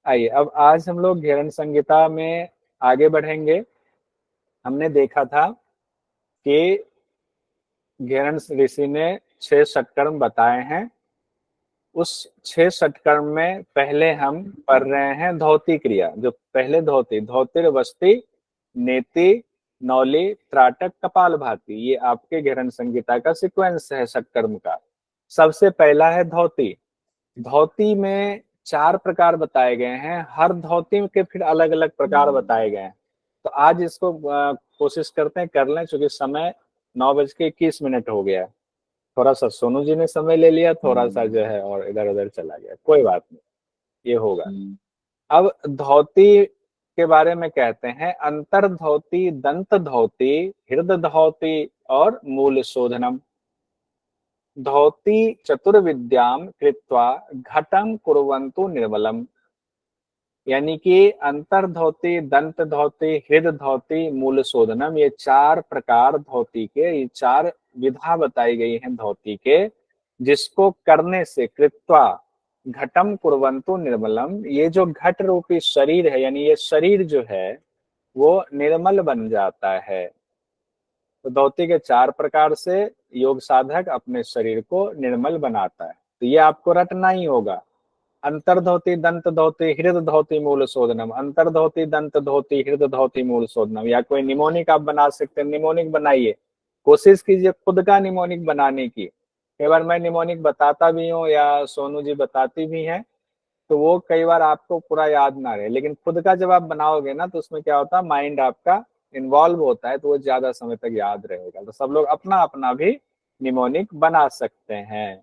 आइए अब आज हम लोग घेरन संहिता में आगे बढ़ेंगे। हमने देखा था कि घेरन ऋषि ने 6 षटकर्म बताए हैं। उस 6 षटकर्म में पहले हम पढ़ रहे हैं धौती क्रिया। जो पहले धौती, धौतिर वस्ति नेति नौली त्राटक कपालभाति, ये आपके घेरन संहिता का सीक्वेंस है षटकर्म का। सबसे पहला है धौती। धोती में 4 प्रकार बताए गए हैं। हर धोती के फिर अलग अलग प्रकार बताए गए हैं। तो आज इसको कोशिश करते हैं कर लें, क्योंकि समय 9:21 हो गया। थोड़ा सा सोनू जी ने समय ले लिया, थोड़ा सा जो है और इधर उधर चला गया, कोई बात नहीं, ये होगा। अब धोती के बारे में कहते हैं अंतर धोती, दंत धोती, हृदय धोती और मूल शोधनम। धौती चतुर्विद्याम कृत्वा घटम कुर्वन्तु निर्मलम। यानी कि अंतर धौती, दंत धौती, हृदय धौती, मूल शोधनम, ये 4 प्रकार धौती के, ये 4 विधा बताई गई हैं धौती के, जिसको करने से कृत्वा घटम कुर्वन्तु निर्मलम, ये जो घट रूपी शरीर है, यानी ये शरीर जो है वो निर्मल बन जाता है। तो धौती के 4 प्रकार से योग साधक अपने शरीर को निर्मल बनाता है। तो ये आपको रटना ही होगा। अंतर धोती, दंत धोती, हृदय धोती, मूल शोधनम। अंतर धोती, दंत धोती, हृदय धोती, मूल शोधनम। या कोई निमोनिक आप बना सकते हैं, निमोनिक बनाइए। कोशिश कीजिए खुद का निमोनिक बनाने की। कई बार मैं निमोनिक बताता भी हूँ या सोनू जी बताती भी हैं, तो वो कई बार आपको पूरा याद ना रहे, लेकिन खुद का जब आप बनाओगे ना तो उसमें क्या होता है, माइंड आपका इन्वॉल्व होता है, तो वो ज्यादा समय तक याद रहेगा। तो सब लोग अपना अपना भी निमोनिक बना सकते हैं।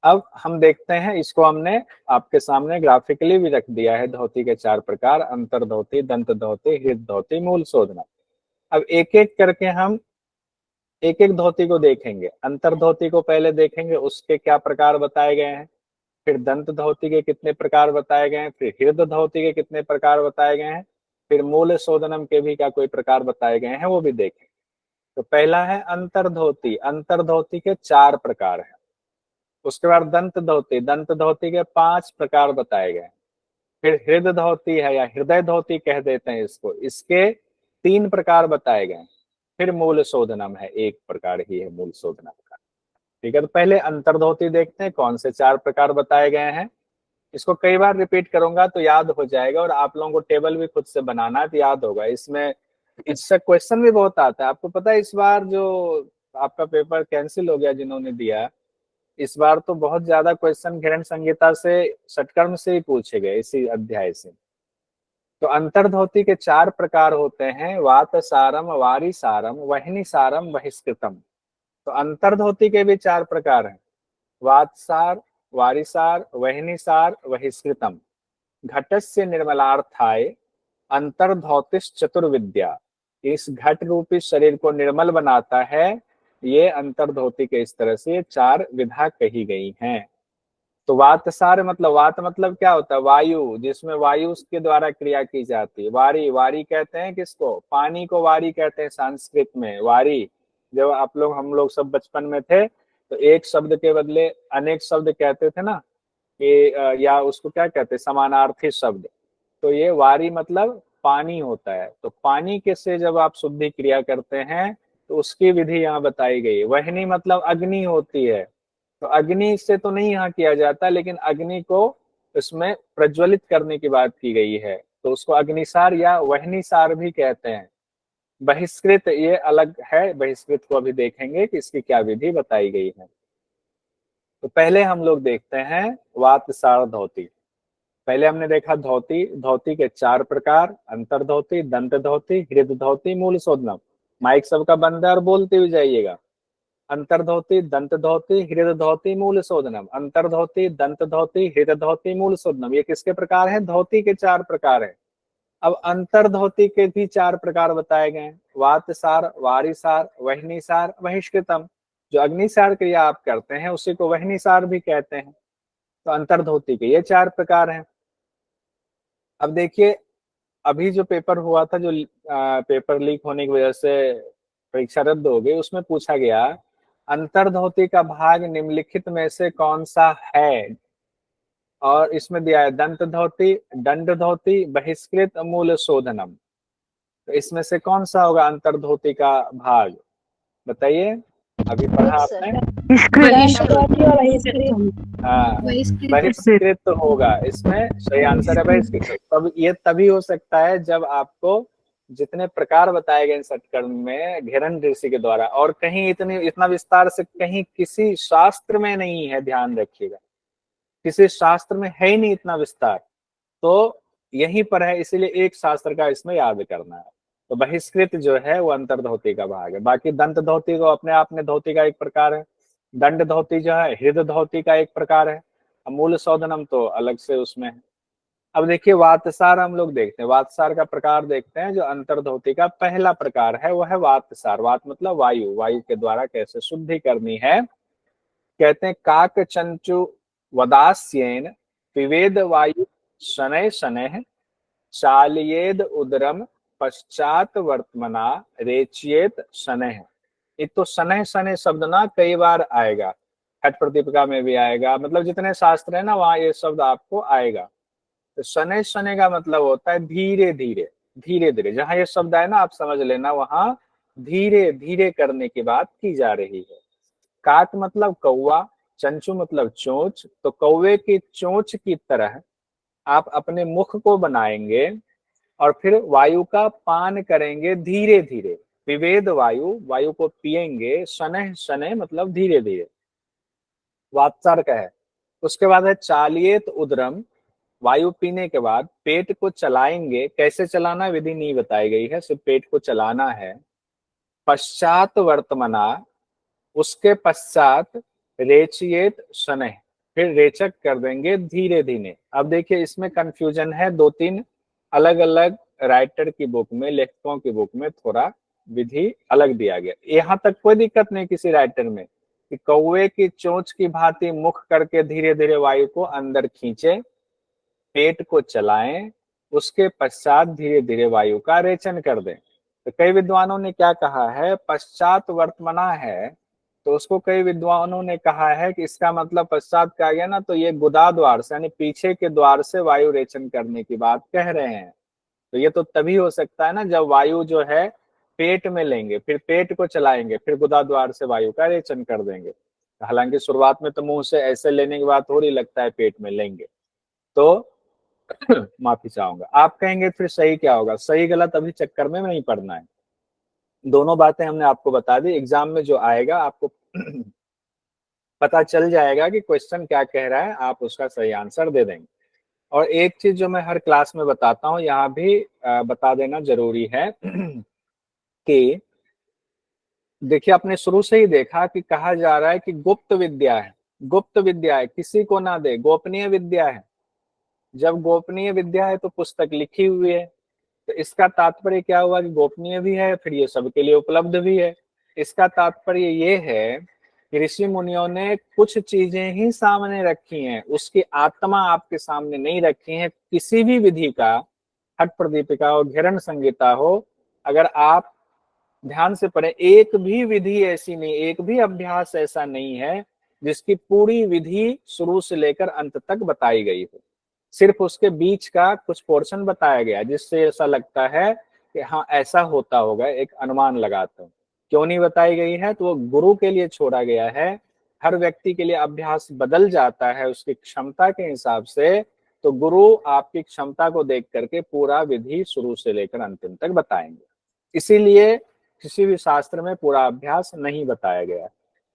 अब हम देखते हैं, इसको हमने आपके सामने ग्राफिकली भी रख दिया है। धोती के 4 प्रकार, अंतर धोती, दंत धोती, हृदय धोती, मूल शोधना। अब एक एक करके हम एक एक धोती को देखेंगे। अंतर धोती को पहले देखेंगे, उसके क्या प्रकार बताए गए हैं। फिर दंत धोती के कितने प्रकार बताए गए हैं, फिर हृदय धोती के कितने प्रकार बताए गए हैं, फिर मूल शोधनम के भी क्या कोई प्रकार बताए गए हैं, वो भी देखें। तो पहला है अंतर धोती। अंतर धोती के 4 प्रकार हैं। उसके बाद दंत धोती, दंत धोती के 5 प्रकार बताए गए। फिर हृदय धोती है या हृदय धोती कह देते हैं इसको, इसके 3 प्रकार बताए गए। फिर मूल शोधनम है, 1 प्रकार ही है मूल शोधनम का। ठीक है, तो पहले अंतर धोती देखते हैं कौन से 4 प्रकार बताए गए हैं। इसको कई बार रिपीट करूंगा तो याद हो जाएगा, और आप लोगों को टेबल भी खुद से बनाना है तो याद होगा। इसमें इससे क्वेश्चन भी बहुत आता है। आपको पता है इस बार जो आपका पेपर कैंसिल हो गया जिन्होंने दिया, इस बार तो बहुत ज्यादा क्वेश्चन घेरन संहिता से, षटकर्म से ही पूछे गए, इसी अध्याय से। तो अंतर्धोती के 4 प्रकार होते हैं, वात सारम, वारी सारम, वहनी सारम, बहिष्कृतम। तो अंतर्धोती के भी 4 प्रकार हैं, वातसार, वारिसार, वहनिसार, बहिष्कृतम। घटस्य निर्मलार्थाय अंतर्धौतिस चतुर्विद्या। इस घट रूपी शरीर को निर्मल बनाता है। ये अंतर्धोती के इस तरह से 4 विधा कही गई हैं। तो वातसार मतलब, वात मतलब क्या होता है, वायु, जिसमें वायु के द्वारा क्रिया की जाती है। वारी, वारी कहते हैं किसको, पानी को वारी कहते हैं संस्कृत में। वारी, जब आप लोग हम लोग सब बचपन में थे तो एक शब्द के बदले अनेक शब्द कहते थे ना, कि या उसको क्या कहते हैं, समानार्थी शब्द। तो ये वारी मतलब पानी होता है। तो पानी के से जब आप शुद्धि क्रिया करते हैं तो उसकी विधि यहाँ बताई गई है। वहनी मतलब अग्नि होती है। तो अग्नि से तो नहीं यहाँ किया जाता, लेकिन अग्नि को इसमें प्रज्वलित करने की बात की गई है, तो उसको अग्निसार या वहनीसार भी कहते हैं। बहिष्कृत ये अलग है, बहिष्कृत को अभी देखेंगे कि इसकी क्या विधि बताई गई है। तो पहले हम लोग देखते हैं वातसार धोती। पहले हमने देखा धोती, धोती के 4 प्रकार, अंतर धोती, दंत धोती, हृदय धोती, मूल शोधनम। माइक सबका बंद है और बोलते हुए जाइएगा। अंतर धोती, दंत धोती, हृदय धोती, मूल शोधनम। अंतर धोती, दंत धोती, हृदय धोती, मूल शोधनम, ये किसके प्रकार है, धोती के 4 प्रकार है। अब अंतर धोती के भी 4 प्रकार बताए गए, वातसार, वारिसार, वहनीसार, बहिष्कृतम। जो अग्निसार क्रिया आप करते हैं उसी को वहनीसार भी कहते हैं। तो अंतर धोती के ये 4 प्रकार हैं। अब देखिए, अभी जो पेपर हुआ था, जो पेपर लीक होने की वजह से परीक्षा रद्द हो गई, उसमें पूछा गया अंतर्धोती का भाग निम्नलिखित में से कौन सा है। और इसमें दिया है दंत धोती, दंड धोती, बहिष्कृत, मूल शोधनम। तो इसमें से कौन सा होगा अंतर्धोती का भाग, बताइए। अभी पढ़ा एक आपने। दंत और बहिष्कृत। हाँ, बहिष्कृत। बहिष्कृत होगा इसमें, सही आंसर है बहिष्कृत। तब ये तभी हो सकता है जब आपको जितने प्रकार बताए गए षटकर्म में घेरन ऋषि के द्वारा, और कहीं इतना विस्तार से कहीं किसी शास्त्र में नहीं है, ध्यान रखिएगा, किसी शास्त्र में है ही नहीं इतना विस्तार, तो यहीं पर है, इसीलिए एक शास्त्र का इसमें याद करना है। तो बहिष्कृत जो है वो अंतर्धोती का भाग है। बाकी दंत धोती तो अपने आप में धोती का एक प्रकार है, दंड धोती जो है हृदय धोती का एक प्रकार है, मूल शोधनम तो अलग से उसमें है। अब देखिए वातसार हम लोग देखते हैं, वातसार का प्रकार देखते हैं। जो अंतर्धोती का पहला प्रकार है वो है वातसार। वात मतलब वायु, वायु के द्वारा कैसे शुद्धि करनी है। कहते हैं काक चंचु वदास्येन पिवेद वायु शनै शनैः चालयेद उदरम पश्चात वर्तमना रेचियेत शनैः। एक तो शनैः शनैः शब्द ना कई बार आएगा, हठ प्रदीपिका में भी आएगा, मतलब जितने शास्त्र है ना वहां ये शब्द आपको आएगा। तो शनैः शनैः का मतलब होता है धीरे धीरे, धीरे धीरे। जहां ये शब्द आए ना आप समझ लेना वहां धीरे धीरे करने की बात की जा रही है। काक मतलब कौवा, चंचू मतलब चोंच, तो कौवे की चोंच की तरह आप अपने मुख को बनाएंगे और फिर वायु का पान करेंगे धीरे धीरे। विवेद वायु, वायु को पिएंगे, शनैः शनैः मतलब धीरे धीरे, वात्सार का है। उसके बाद है चालियेत उदरम, वायु पीने के बाद पेट को चलाएंगे, कैसे चलाना विधि नहीं बताई गई है, सिर्फ पेट को चलाना है। पश्चात वर्तमना, उसके पश्चात रेचियेत शनैः, फिर रेचक कर देंगे धीरे धीरे। अब देखिए इसमें कंफ्यूजन है, दो तीन अलग अलग राइटर की बुक में, लेखकों की बुक में थोड़ा विधि अलग दिया गया। यहाँ तक कोई दिक्कत नहीं किसी राइटर में कि कौवे की चोंच की भांति मुख करके धीरे धीरे वायु को अंदर खींचे, पेट को चलाएं, उसके पश्चात धीरे धीरे वायु का रेचन कर दें। तो कई विद्वानों ने क्या कहा है, पश्चात वर्तमना है तो उसको कई विद्वानों ने कहा है कि इसका मतलब पश्चात का गया ना, तो ये गुदा द्वार से यानी पीछे के द्वार से वायु रेचन करने की बात कह रहे हैं। तो ये तो तभी हो सकता है ना जब वायु जो है पेट में लेंगे, फिर पेट को चलाएंगे, फिर गुदा द्वार से वायु का रेचन कर देंगे। हालांकि शुरुआत में तो मुंह से ऐसे लेने के बाद थोड़ी लगता है पेट में लेंगे। तो माफी चाहूंगा, आप कहेंगे फिर सही क्या होगा, सही गलत अभी चक्कर में नहीं पड़ना है, दोनों बातें हमने आपको बता दी। एग्जाम में जो आएगा आपको पता चल जाएगा कि क्वेश्चन क्या कह रहा है, आप उसका सही आंसर दे देंगे। और एक चीज जो मैं हर क्लास में बताता हूँ यहाँ भी बता देना जरूरी है कि देखिए आपने शुरू से ही देखा कि कहा जा रहा है कि गुप्त विद्या है, गुप्त विद्या है, किसी को ना दे, गोपनीय विद्या है। जब गोपनीय विद्या है तो पुस्तक लिखी हुई है, तो इसका तात्पर्य क्या हुआ कि गोपनीय भी है, फिर ये सबके लिए उपलब्ध भी है। इसका तात्पर्य ये है कि ऋषि मुनियों ने कुछ चीजें ही सामने रखी हैं, उसकी आत्मा आपके सामने नहीं रखी है। किसी भी विधि का, हठ प्रदीपिका हो, घेरन संहिता हो, अगर आप ध्यान से पढ़े, एक भी विधि ऐसी नहीं, एक भी अभ्यास ऐसा नहीं है जिसकी पूरी विधि शुरू से लेकर अंत तक बताई गई हो। सिर्फ उसके बीच का कुछ पोर्शन बताया गया जिससे ऐसा लगता है कि हाँ ऐसा होता होगा, एक अनुमान लगाता हूँ। क्यों नहीं बताई गई है, तो वो गुरु के लिए छोड़ा गया है। हर व्यक्ति के लिए अभ्यास बदल जाता है उसकी क्षमता के हिसाब से, तो गुरु आपकी क्षमता को देख करके पूरा विधि शुरू से लेकर अंतिम तक बताएंगे। इसीलिए किसी भी शास्त्र में पूरा अभ्यास नहीं बताया गया,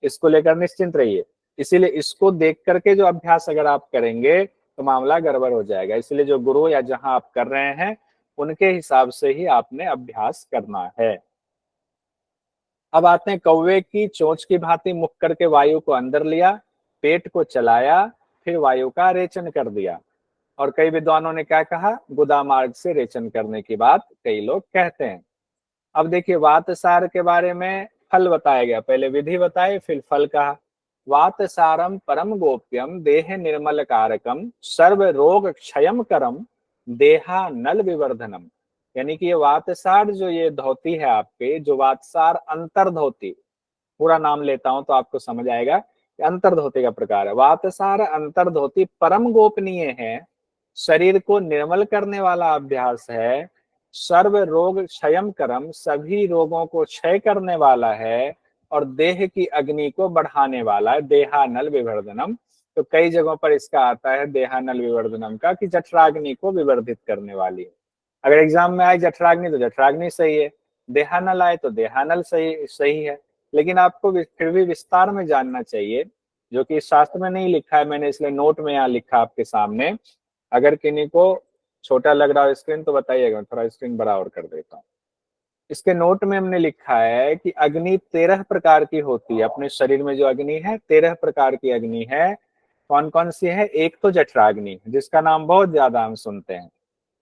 इसको लेकर निश्चिंत रहिए। इसीलिए इसको देख करके जो अभ्यास अगर आप करेंगे तो मामला गड़बड़ हो जाएगा। इसलिए जो गुरु या जहां आप कर रहे हैं उनके हिसाब से ही आपने अभ्यास करना है। अब आते हैं, कौवे की चोंच की भांति मुख करके वायु को अंदर लिया, पेट को चलाया, फिर वायु का रेचन कर दिया। और कई विद्वानों ने क्या कहा, गुदा मार्ग से रेचन करने की बात कई लोग कहते हैं। अब देखिए वातसार के बारे में फल बताया गया, पहले विधि बताए फिर फल कहा। वातसारम परम गोप्यम देह निर्मल कारकम सर्व रोग क्षयम करम देहा नल विवर्धनम। यानी कि ये वातसार जो ये धोती है आपके, जो वातसार अंतर धोती, पूरा नाम लेता हूं तो आपको समझ आएगा। अंतर्धोती का प्रकार है। वातसार अंतर्धोती परम गोपनीय है, शरीर को निर्मल करने वाला अभ्यास है, सर्व रोग क्षयम करम, सभी रोगों को क्षय करने वाला है, और देह की अग्नि को बढ़ाने वाला है, देहानल विवर्धनम। तो कई जगहों पर इसका आता है देहानल विवर्धनम का, कि जठराग्नि को विवर्धित करने वाली है। अगर एग्जाम में आए जठराग्नि तो जठराग्नि सही है, देहानल आए तो देहानल सही सही है। लेकिन आपको फिर भी विस्तार में जानना चाहिए, जो कि शास्त्र में नहीं लिखा है, मैंने इसलिए नोट में यहाँ लिखा आपके सामने। अगर किन्हीं को छोटा लग रहा हो स्क्रीन तो बताइएगा, थोड़ा स्क्रीन बड़ा और कर देता हूँ। इसके नोट में हमने लिखा है कि अग्नि 13 प्रकार की होती है, अपने शरीर में जो अग्नि है 13 प्रकार की अग्नि है। कौन कौन सी है? एक तो जठराग्नि, जिसका नाम बहुत ज्यादा हम सुनते हैं,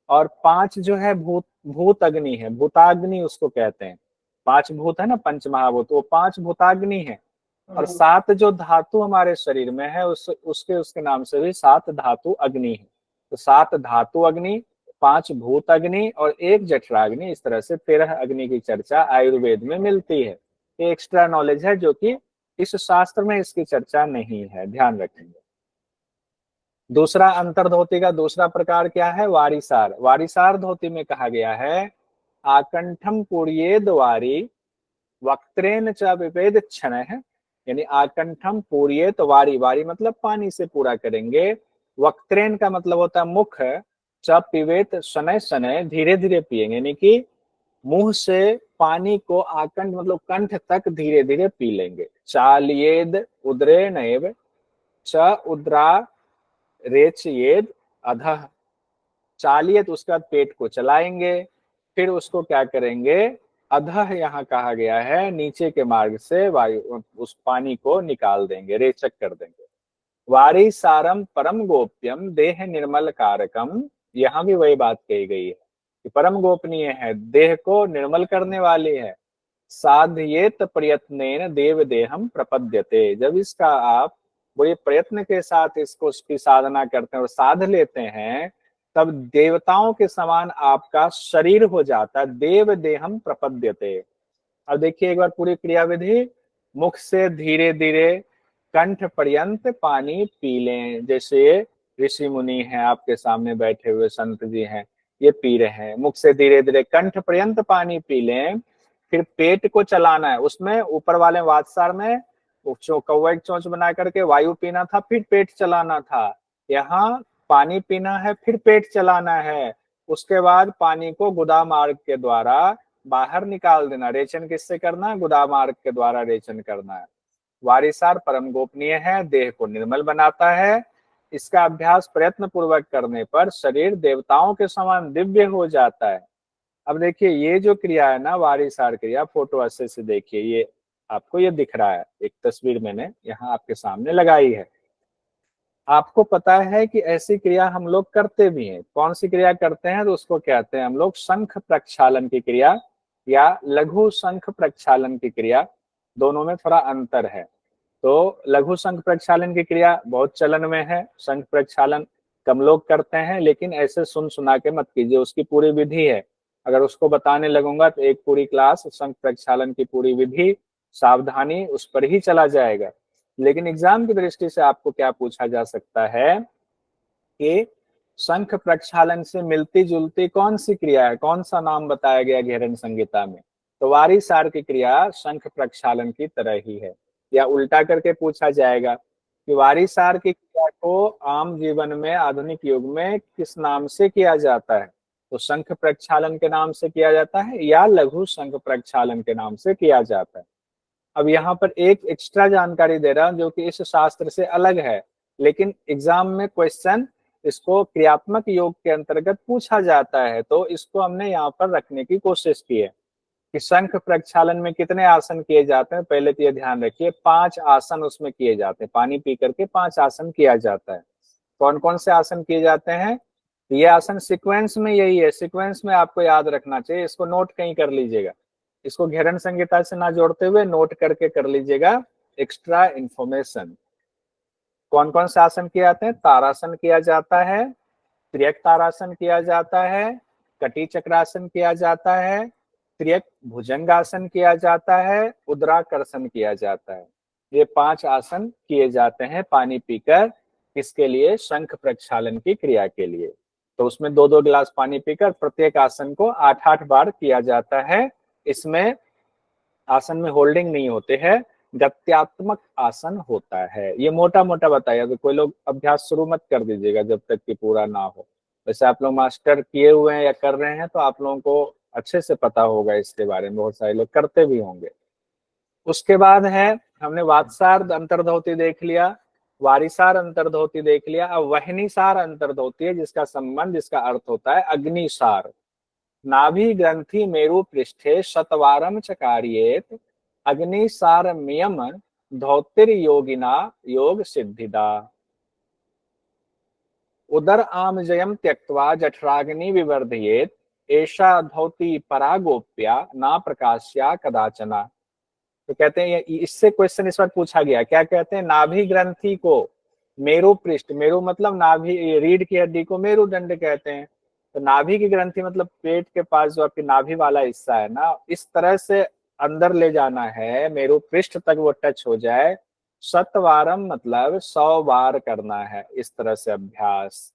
और 5 जो है भूत भूत अग्नि है, भूताग्नि उसको कहते हैं। 5 भूत है ना, पंच महाभूत, वो 5 भूताग्नि है। और 7 जो धातु हमारे शरीर में है उसके उसके नाम से भी 7 धातु अग्नि है। तो 7 धातु अग्नि, 5 भूत अग्नि और 1 जठराग्नि, इस तरह से 13 अग्नि की चर्चा आयुर्वेद में मिलती है। ये एक्स्ट्रा नॉलेज है जो कि इस शास्त्र में इसकी चर्चा नहीं है, ध्यान रखेंगे। दूसरा अंतर्धोती का दूसरा प्रकार क्या है? वारिसार। वारिसार धोती में कहा गया है आकंठम पूर्येद वारी वक्त्रेन च विभेद क्षण है, यानी आकंठम पूर्येत वारी, वारी मतलब पानी से पूरा करेंगे, वक्त्रेन का मतलब होता है मुख, च पिबेत शनय शनय, धीरे धीरे पिएंगे, यानी कि मुंह से पानी को आकंठ मतलब कंठ तक धीरे धीरे पी लेंगे। चालियेद उदरे नैव, च उद्रा रेचयेद अधः, चालियत उसका पेट को चलाएंगे, फिर उसको क्या करेंगे? अधः यहाँ कहा गया है नीचे के मार्ग से वायु उस पानी को निकाल देंगे, रेचक कर देंगे। वारी सारम परम गोप्यम देह निर्मल कारकम, यहाँ भी वही बात कही गई है कि परम गोपनीय है, देह को निर्मल करने वाली है। साध्येत प्रयत्नेन देव देहम प्रपद्यते, जब इसका आप बड़े प्रयत्न के साथ इसको उसकी साधना करते हैं और साध लेते हैं, तब देवताओं के समान आपका शरीर हो जाता है। देव देहम प्रपद्यते। अब देखिए एक बार पूरी क्रियाविधि, मुख से धीरे धीरे कंठ पर्यंत पानी पी लें। जैसे ऋषि मुनि हैं आपके सामने बैठे हुए, संत जी हैं, ये पी रहे हैं, मुख से धीरे धीरे कंठ पर्यंत पानी पी लें। फिर पेट को चलाना है, उसमें ऊपर वाले वातसार में कौवा चोंच बना करके वायु पीना था, फिर पेट चलाना था। यहाँ पानी पीना है, फिर पेट चलाना है, उसके बाद पानी को गुदा मार्ग के द्वारा बाहर निकाल देना। रेचन किससे करना है? गुदा मार्ग के द्वारा रेचन करना है। वारिसार परम गोपनीय है, देह को निर्मल बनाता है। इसका अभ्यास प्रयत्न पूर्वक करने पर शरीर देवताओं के समान दिव्य हो जाता है। अब देखिए ये जो क्रिया है ना, वारिसार क्रिया, फोटो अच्छे से देखिए, ये आपको ये दिख रहा है, एक तस्वीर मैंने यहाँ आपके सामने लगाई है। आपको पता है कि ऐसी क्रिया हम लोग करते भी हैं। कौन सी क्रिया करते हैं? तो उसको कहते हैं हम लोग शंख प्रक्षालन की क्रिया या लघु शंख प्रक्षालन की क्रिया। दोनों में थोड़ा अंतर है। तो लघु शंख प्रक्षालन की क्रिया बहुत चलन में है, शंख प्रक्षालन कम लोग करते हैं, लेकिन ऐसे सुन सुना के मत कीजिए, उसकी पूरी विधि है। अगर उसको बताने लगूंगा तो एक पूरी क्लास शंख प्रक्षालन की पूरी विधि सावधानी उस पर ही चला जाएगा। लेकिन एग्जाम की दृष्टि से आपको क्या पूछा जा सकता है कि शंख प्रक्षालन से मिलती जुलती कौन सी क्रिया है, कौन सा नाम बताया गया घेरन संहिता में? तो वारिसार की क्रिया शंख प्रक्षालन की तरह ही है। या उल्टा करके पूछा जाएगा कि वारिसार की क्रिया को आम जीवन में आधुनिक युग में किस नाम से किया जाता है? तो शंख प्रक्षालन के नाम से किया जाता है या लघु शंख प्रक्षालन के नाम से किया जाता है। अब यहाँ पर एक एक्स्ट्रा जानकारी दे रहा हूं जो कि इस शास्त्र से अलग है, लेकिन एग्जाम में क्वेश्चन इसको क्रियात्मक योग के अंतर्गत पूछा जाता है, तो इसको हमने यहाँ पर रखने की कोशिश की है कि शंख प्रक्षालन में कितने आसन किए जाते हैं। पहले तो ये ध्यान रखिए 5 आसन उसमें किए जाते हैं, पानी पी करके 5 आसन किया जाता है। कौन कौन से आसन किए जाते हैं? ये आसन सीक्वेंस में यही है, सीक्वेंस में आपको याद रखना चाहिए, इसको नोट कहीं कर लीजिएगा, इसको घेरन संहिता से ना जोड़ते हुए नोट करके कर लीजिएगा एक्स्ट्रा इंफॉर्मेशन। कौन कौन से आसन किए जाते हैं? तारासन किया जाता है, त्रियक तारासन किया जाता है, कटी चक्रासन किया जाता है, त्रियक भुजंगासन किया जाता है, उद्राकर्षण किया जाता है। ये 5 आसन किए जाते हैं पानी पीकर। किसके लिए? शंख प्रक्षालन की क्रिया के लिए। तो उसमें 2-2 गिलास पानी पीकर प्रत्येक आसन को 8-8 बार किया जाता है। इसमें आसन में होल्डिंग नहीं होते हैं, गत्यात्मक आसन होता है। ये मोटा मोटा बताया, तो कोई लोग अभ्यास शुरू मत कर दीजिएगा जब तक कि पूरा ना हो। वैसे आप लोग मास्टर किए हुए हैं या कर रहे हैं तो आप लोगों को अच्छे से पता होगा इसके बारे में, बहुत सारे लोग करते भी होंगे। उसके बाद है, हमने वातसार अंतर्धोती देख लिया, वारिसार अंतर्धोती देख लिया। अब वहनीसार अंतर्धोती है जिसका संबंध, जिसका अर्थ होता है अग्निसार। नाभि ग्रंथि मेरु पृष्ठे शतवारम चकारियेत अग्निसारम्यम धौतिर्योगिना योग सिद्धिदा। उदर आमजयम त्यक्त्वा जठराग्नि विवर्धयेत एषा धौति परागोप्या ना प्रकाश्या कदाचना। तो कहते हैं इससे क्वेश्चन इस बार पूछा गया, क्या कहते हैं? नाभि ग्रंथि को मेरु पृष्ठ, मेरु मतलब नाभि, रीढ़ की हड्डी को मेरुदंड कहते हैं। तो नाभि की ग्रंथि मतलब पेट के पास जो आपकी नाभि वाला हिस्सा है ना, इस तरह से अंदर ले जाना है, मेरु पृष्ठ तक वो टच हो जाए। शतवारम मतलब 100 बार करना है इस तरह से अभ्यास।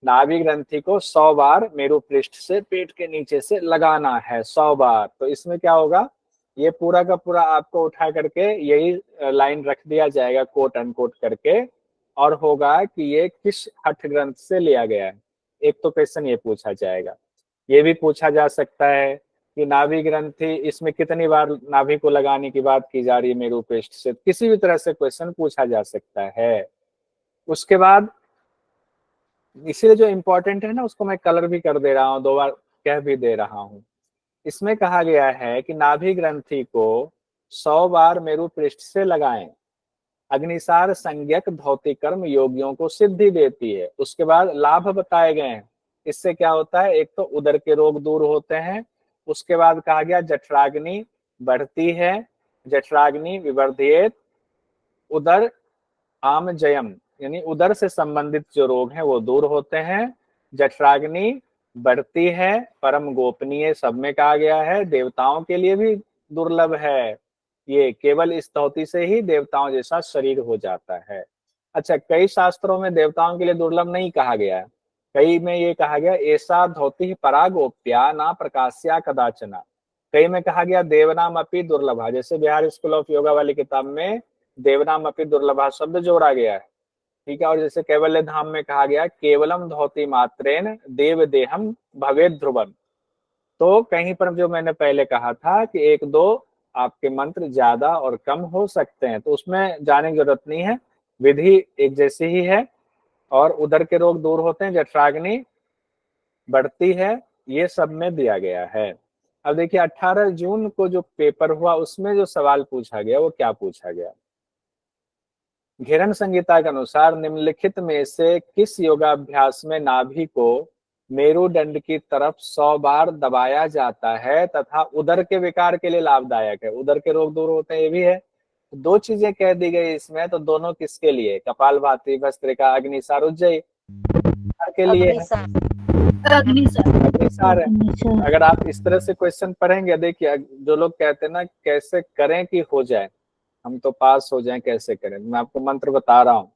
नाभि ग्रंथि को 100 बार मेरु पृष्ठ से पेट के नीचे से लगाना है, 100 बार। तो इसमें क्या होगा, ये पूरा का पूरा आपको उठा करके यही लाइन रख दिया जाएगा कोट अनकोट करके, और होगा कि ये किस हठ ग्रंथ से लिया गया है। एक तो क्वेश्चन ये पूछा जाएगा। ये भी पूछा जा सकता है कि नाभि ग्रंथि, इसमें कितनी बार नाभि को लगाने की बात की जा रही है मेरु पृष्ठ से, किसी भी तरह से क्वेश्चन पूछा जा सकता है। उसके बाद इसीलिए जो इंपॉर्टेंट है ना, उसको मैं कलर भी कर दे रहा हूँ, 2 बार कह भी दे रहा हूँ। इसमें कहा गया है कि नाभि ग्रंथि को 100 बार मेरु पृष्ठ से लगाएं। अग्निसार संज्ञक धौति कर्म योगियों को सिद्धि देती है। उसके बाद लाभ बताए गए हैं, इससे क्या होता है? एक तो उदर के रोग दूर होते हैं। उसके बाद कहा गया जठराग्नि बढ़ती है, जठराग्नि विवर्धयेत, उदर आमजयम यानी उदर से संबंधित जो रोग हैं वो दूर होते हैं। जठराग्नि बढ़ती है, परम गोपनीय सब में कहा गया है, देवताओं के लिए भी दुर्लभ है। ये केवल इस धौति से ही देवताओं जैसा शरीर हो जाता है। अच्छा, कई शास्त्रों में देवताओं के लिए दुर्लभ नहीं कहा गया है, कई में ये कहा गया ऐसा धौति परागोप्या ना प्रकाश्या कदाचना। कई में कहा गया देवनाम अपि दुर्लभा, जैसे बिहार स्कूल ऑफ योगा वाली किताब में देवनाम अपि दुर्लभा शब्द जोड़ा गया है, ठीक है। और जैसे कैवल्य धाम में कहा गया केवलम धौति मात्रेन देव देहम भवेद ध्रुवन। तो कहीं पर जो मैंने पहले कहा था कि 1-2 आपके मंत्र ज्यादा और कम हो सकते हैं, तो उसमें जाने की जरूरत नहीं है, विधि एक जैसी ही है। और उदर के रोग दूर होते हैं, जठराग्नि बढ़ती है, ये सब में दिया गया है। अब देखिए 18 जून को जो पेपर हुआ उसमें जो सवाल पूछा गया वो क्या पूछा गया? घेरन संहिता के अनुसार निम्नलिखित में से किस योगाभ्यास में नाभि को मेरुदंड की तरफ 100 बार दबाया जाता है तथा उदर के विकार के लिए लाभदायक है? उदर के रोग दूर होते हैं, ये भी है। 2 चीजें कह दी गई इसमें, तो दोनों किसके लिए? कपालभाति, भस्त्रिका, अग्निसार, उज्जयी के लिए है। अग्निसार है। अगर आप इस तरह से क्वेश्चन पढ़ेंगे, देखिए जो लोग कहते हैं ना कैसे करें कि हो जाए, हम तो पास हो जाएं, कैसे करें? मैं आपको मंत्र बता रहा हूँ,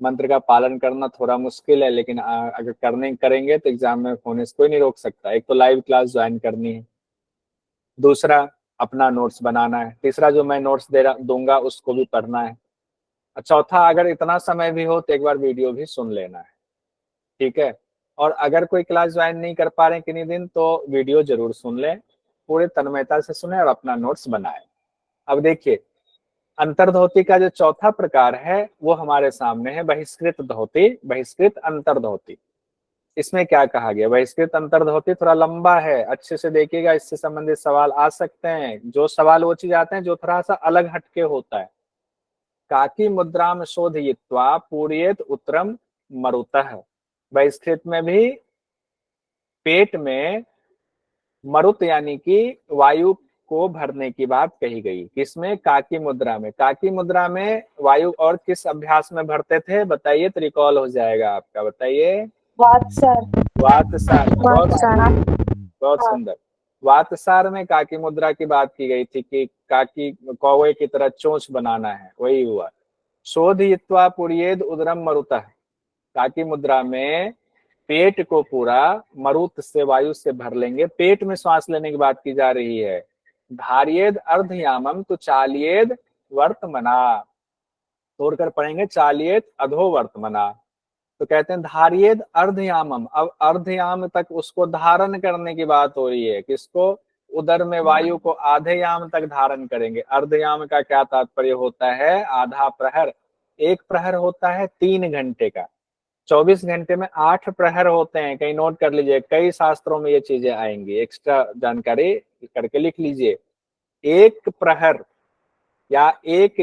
मंत्र का पालन करना थोड़ा मुश्किल है, लेकिन अगर करेंगे तो एग्जाम में होने से कोई नहीं रोक सकता। एक तो लाइव क्लास ज्वाइन करनी है, दूसरा अपना नोट्स बनाना है, तीसरा जो मैं नोट्स दूंगा उसको भी पढ़ना है, चौथा अगर इतना समय भी हो तो एक बार वीडियो भी सुन लेना है, ठीक है। और अगर कोई क्लास ज्वाइन नहीं कर पा रहे किन्हीं दिन तो वीडियो जरूर सुन लें, पूरे तन्मयता से सुने और अपना नोट्स बनाए। अब देखिए अंतर्धोती का जो चौथा प्रकार है वो हमारे सामने है, बहिष्कृत धोती, बहिष्कृत अंतर्धोती। इसमें क्या कहा गया? बहिष्कृत अंतर्धोती थोड़ा लंबा है, अच्छे से देखिएगा, इससे संबंधित सवाल आ सकते हैं। जो सवाल वो चीज आते हैं जो थोड़ा सा अलग हटके होता है। काकी मुद्राम शोधयित्वा पूर्येत उत्तरम मरुतः। बहिष्कृत में भी पेट में मरुत यानी कि वायु को भरने की बात कही गई। किसमें? काकी मुद्रा में। काकी मुद्रा में वायु और किस अभ्यास में भरते थे बताइए, तो रिकॉल हो जाएगा आपका, बताइए। वात्सार। वातसार। बहुत सुंदर। वातसार में काकी मुद्रा की बात की गई थी कि काकी कौवे की तरह चोंच बनाना है, वही हुआ। शोधयित्वा पुर्येद उदरम मरुतः, काकी मुद्रा में पेट को पूरा मरुत से, वायु से भर लेंगे, पेट में श्वास लेने की बात की जा रही है। धार्येद अर्धयामम तो चालियेद वर्तमना, तोड़कर पढ़ेंगे चालियेद अधो वर्तमना। तो कहते हैं धार्येद अर्धयामम, अब अर्धयाम तक उसको धारण करने की बात हो रही है, किसको, उदर में वायु को आधे याम तक धारण करेंगे। अर्धयाम का क्या तात्पर्य होता है, आधा प्रहर। एक प्रहर होता है 3 घंटे का, 24 घंटे में 8 प्रहर होते हैं, कहीं नोट कर लीजिए, कई शास्त्रों में ये चीजें आएंगी, एक्स्ट्रा जानकारी करके लिख लीजिए। एक प्रहर या एक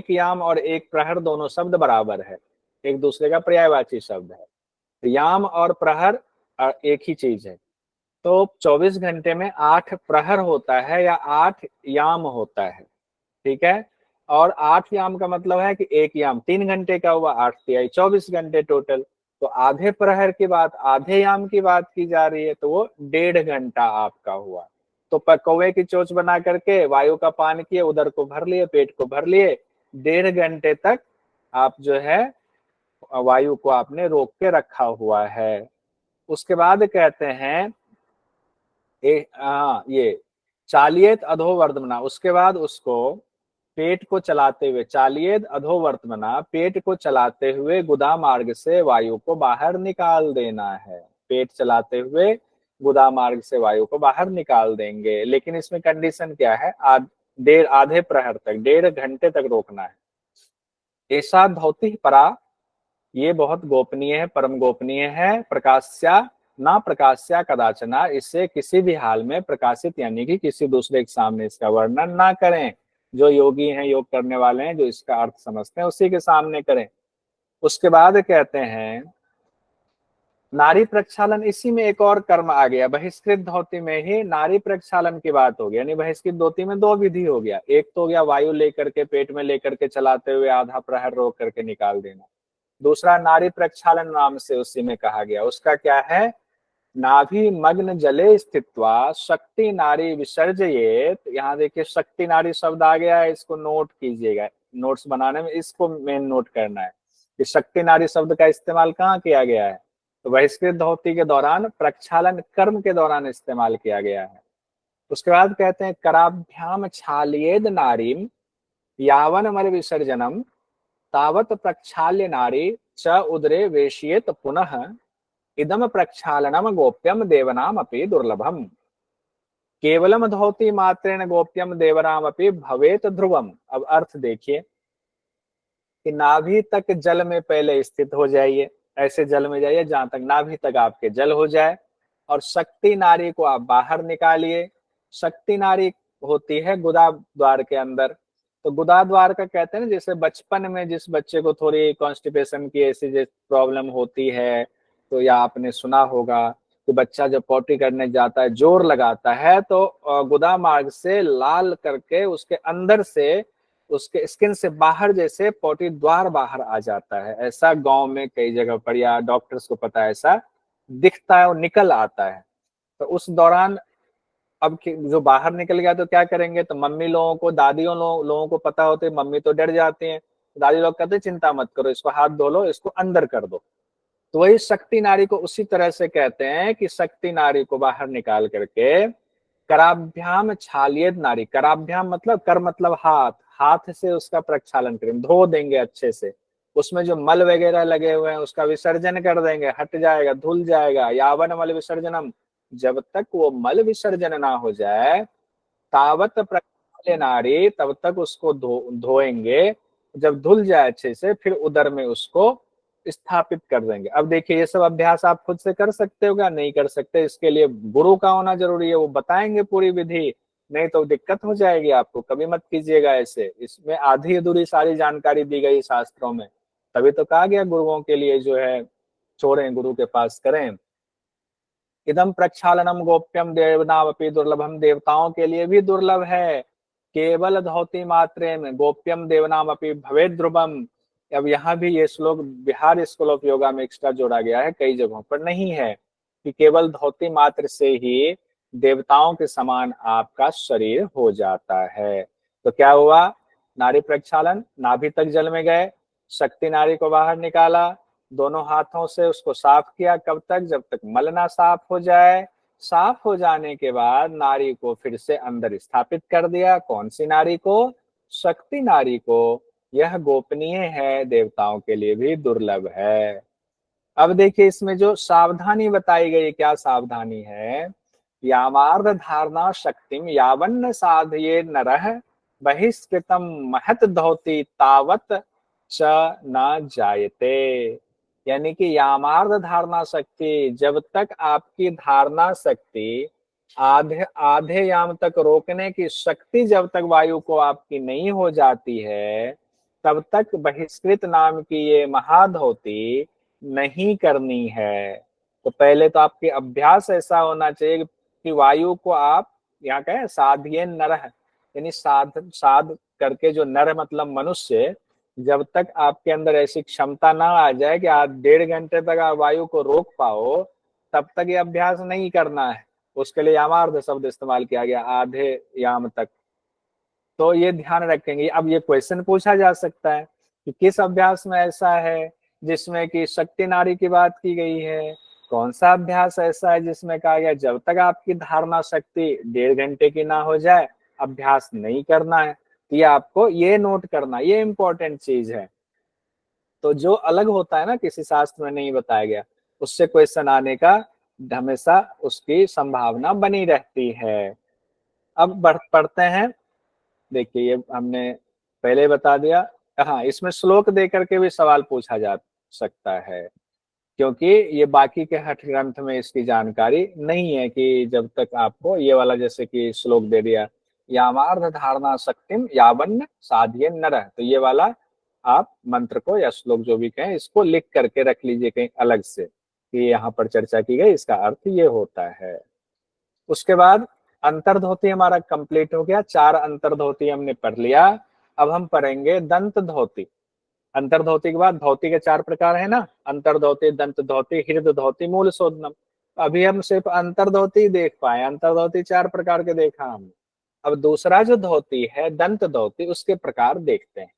याम और एक प्रहर दोनों शब्द बराबर है, एक दूसरे का पर्यायवाची शब्द है। तो याम और प्रहर एक ही चीज है। तो 24 घंटे में 8 प्रहर होता है या 8 याम होता है, ठीक है। और 8 याम का मतलब है कि एक याम 3 घंटे का हुआ, 8 तिहाई 24 घंटे टोटल। तो आधे प्रहर की बात, आधे याम की बात की जा रही है, तो वो 1.5 घंटा आपका हुआ। तो कौवे की चोंच बना करके वायु का पान किए, उदर को भर लिए, पेट को भर लिए, 1.5 घंटे तक आप जो है वायु को आपने रोक के रखा हुआ है। उसके बाद कहते हैं ये चालियत अधो वर्तमना, उसके बाद उसको पेट को चलाते हुए, चालियत अधो वर्तमना, पेट को चलाते हुए गुदा मार्ग से वायु को बाहर निकाल देना है। पेट चलाते हुए गुदा मार्ग से वायु को बाहर निकाल देंगे, लेकिन इसमें कंडीशन क्या है, आधे प्रहर तक, 1.5 घंटे तक रोकना है। ऐसा धौति परा, ये बहुत गोपनीय है, परम गोपनीय है। प्रकाश्या ना प्रकाश्या कदाचना, इससे किसी भी हाल में प्रकाशित यानी कि किसी दूसरे के सामने इसका वर्णन ना करें। जो योगी हैं, योग करने वाले हैं, जो इसका अर्थ समझते हैं, उसी के सामने करें। उसके बाद कहते हैं नारी प्रक्षालन, इसी में एक और कर्म आ गया, बहिष्कृत धोती में ही नारी प्रक्षालन की बात हो गई। यानी बहिष्कृत धोती में 2 विधि हो गया, एक तो हो गया वायु लेकर के पेट में लेकर के चलाते हुए आधा प्रहर रोक करके निकाल देना, दूसरा नारी प्रक्षालन नाम से उसी में कहा गया। उसका क्या है, नाभि मग्न जले स्थित्वा शक्ति नारी विसर्जयेत। यहाँ देखिए शक्ति नारी शब्द आ गया है, इसको नोट कीजिएगा, नोट्स बनाने में इसको मेन नोट करना है कि शक्ति नारी शब्द का इस्तेमाल कहाँ किया गया है, तो बहिष्कृत धोती के दौरान प्रक्षालन कर्म के दौरान इस्तेमाल किया गया है। उसके बाद कहते हैं कराभ्याम छालियेद नारीम यावन मल विसर्जनम तावत प्रक्षाल्य नारी च उदरे वेशियेत पुनः इदम प्रक्षालनम गोप्यम देवनाम अपि दुर्लभम केवलम धौती मात्रेण गोप्यम देवनाम अपि भवेत ध्रुवम। अब अर्थ देखिए कि नाभि तक जल में पहले स्थित हो जाइए, ऐसे जल में जाइए जहां तक नाभि तक आपके जल हो जाए, और शक्ति नारी को आप बाहर निकालिए। शक्ति नारी होती है गुदा द्वार के अंदर। तो गुदा द्वार का कहते हैं ना, जैसे बचपन में जिस बच्चे को थोड़ी कॉन्स्टिपेशन की ऐसी प्रॉब्लम होती है, तो या आपने सुना होगा कि बच्चा जब पोटी करने जाता है जोर लगाता है, तो गुदा मार्ग से लाल करके उसके अंदर से, उसके स्किन से बाहर जैसे पोटी द्वार बाहर आ जाता है। ऐसा गांव में कई जगह पर या डॉक्टर्स को पता है, ऐसा दिखता है और निकल आता है। तो उस दौरान अब जो बाहर निकल गया तो क्या करेंगे, तो मम्मी लोगों को, दादियों लोगों को पता होते, मम्मी तो डर जाती हैं, दादी लोग कहते हैं चिंता मत करो, इसको हाथ धो लो, इसको अंदर कर दो। तो वही शक्ति नारी को उसी तरह से कहते हैं कि शक्ति नारी को बाहर निकाल करके कराभ्याम छालियद नारी, कराभ्याम मतलब कर मतलब हाथ, हाथ से उसका प्रक्षालन करेंगे, धो देंगे अच्छे से, उसमें जो मल वगैरह लगे हुए हैं उसका विसर्जन कर देंगे, हट जाएगा, धुल जाएगा। यावन मल विसर्जनम, जब तक वो मल विसर्जन ना हो जाए, तावत प्रक्षाल्य नारी, तब तक उसको धोएंगे। जब धुल जाए अच्छे से, फिर उदर में उसको स्थापित कर देंगे। अब देखिए ये सब अभ्यास आप खुद से कर सकते हो क्या, नहीं कर सकते, इसके लिए गुरु का होना जरूरी है, वो बताएंगे पूरी विधि, नहीं तो दिक्कत हो जाएगी आपको। कभी मत कीजिएगा ऐसे, इसमें आधी अधूरी सारी जानकारी दी गई शास्त्रों में, तभी तो कहा गया गुरुओं के लिए जो है छोड़ें, गुरु के पास करें। इदम प्रक्षालनम गोप्यम देवनामपि दुर्लभम, देवताओं के लिए भी दुर्लभ है। केवल धौती मात्रे में गोप्यम देवनाम अपि भवेद ध्रुवम। अब यहाँ भी ये श्लोक बिहार स्कूल ऑफ योगा में एक्स्ट्रा जोड़ा गया है, कई जगहों पर नहीं है, कि केवल धौती मात्र से ही देवताओं के समान आपका शरीर हो जाता है। तो क्या हुआ, नाड़ी प्रक्षालन, नाभि तक जल में गए, शक्ति नाड़ी को बाहर निकाला, दोनों हाथों से उसको साफ किया, कब तक, जब तक मल ना साफ हो जाए। साफ हो जाने के बाद नाड़ी को फिर से अंदर स्थापित कर दिया। कौन सी नाड़ी को, शक्ति नाड़ी को। यह गोपनीय है, देवताओं के लिए भी दुर्लभ है। अब देखिए इसमें जो सावधानी बताई गई, क्या सावधानी है, यामार्ध धारणा शक्तिम यावन्न साधये नरः बहिष्कृतम महत धौति तावत च न जायते। यानी कि यामार्ध धारणा शक्ति, जब तक आपकी धारणा शक्ति, आधे आधे याम तक रोकने की शक्ति जब तक वायु को आपकी नहीं हो जाती है, तब तक बहिष्कृत नाम की ये महाधौती नहीं करनी है। तो पहले तो आपके अभ्यास ऐसा होना चाहिए कि वायु को आप, यहाँ कहें साध्य नरः, यानी साध साध करके, जो नर मतलब मनुष्य, जब तक आपके अंदर ऐसी क्षमता ना आ जाए कि आप 1.5 घंटे तक आप वायु को रोक पाओ, तब तक ये अभ्यास नहीं करना है। उसके लिए यामार्ध शब्द इस्तेमाल किया गया, आधे याम तक। तो ये ध्यान रखेंगे। अब ये क्वेश्चन पूछा जा सकता है कि किस अभ्यास में ऐसा है जिसमें कि शक्ति नाड़ी की बात की गई है, कौन सा अभ्यास ऐसा है जिसमें कहा गया जब तक आपकी धारणा शक्ति 1.5 घंटे की ना हो जाए अभ्यास नहीं करना है। तो ये आपको ये नोट करना, ये इंपॉर्टेंट चीज है। तो जो अलग होता है ना, किसी शास्त्र में नहीं बताया गया, उससे क्वेश्चन आने का हमेशा उसकी संभावना बनी रहती है। अब पढ़ते हैं। देखिए ये हमने पहले बता दिया। हाँ, इसमें श्लोक दे करके भी सवाल पूछा जा सकता है, क्योंकि ये बाकी के हठ ग्रंथ में इसकी जानकारी नहीं है कि जब तक आपको ये वाला, जैसे कि श्लोक दे दिया यामार्ध धारणा शक्तिम यावन्न साध्य नरः, तो ये वाला आप मंत्र को या श्लोक जो भी कहें इसको लिख करके रख लीजिए कहीं अलग से कि यहाँ पर चर्चा की गई, इसका अर्थ ये होता है। उसके बाद अंतर्धोती हमारा कंप्लीट हो गया, 4 अंतर्धोती हमने पढ़ लिया। अब हम पढ़ेंगे दंत धोती। अंतर्धोती के बाद धोती के 4 प्रकार है ना, अंतर्धोती, दंत धोती, हृदय धोती, मूल शोधनम। अभी हम सिर्फ अंतर्धोती देख पाए, अंतर्धोती 4 प्रकार के देखा हमने। अब दूसरा जो धोती है दंत धोती, उसके प्रकार देखते हैं।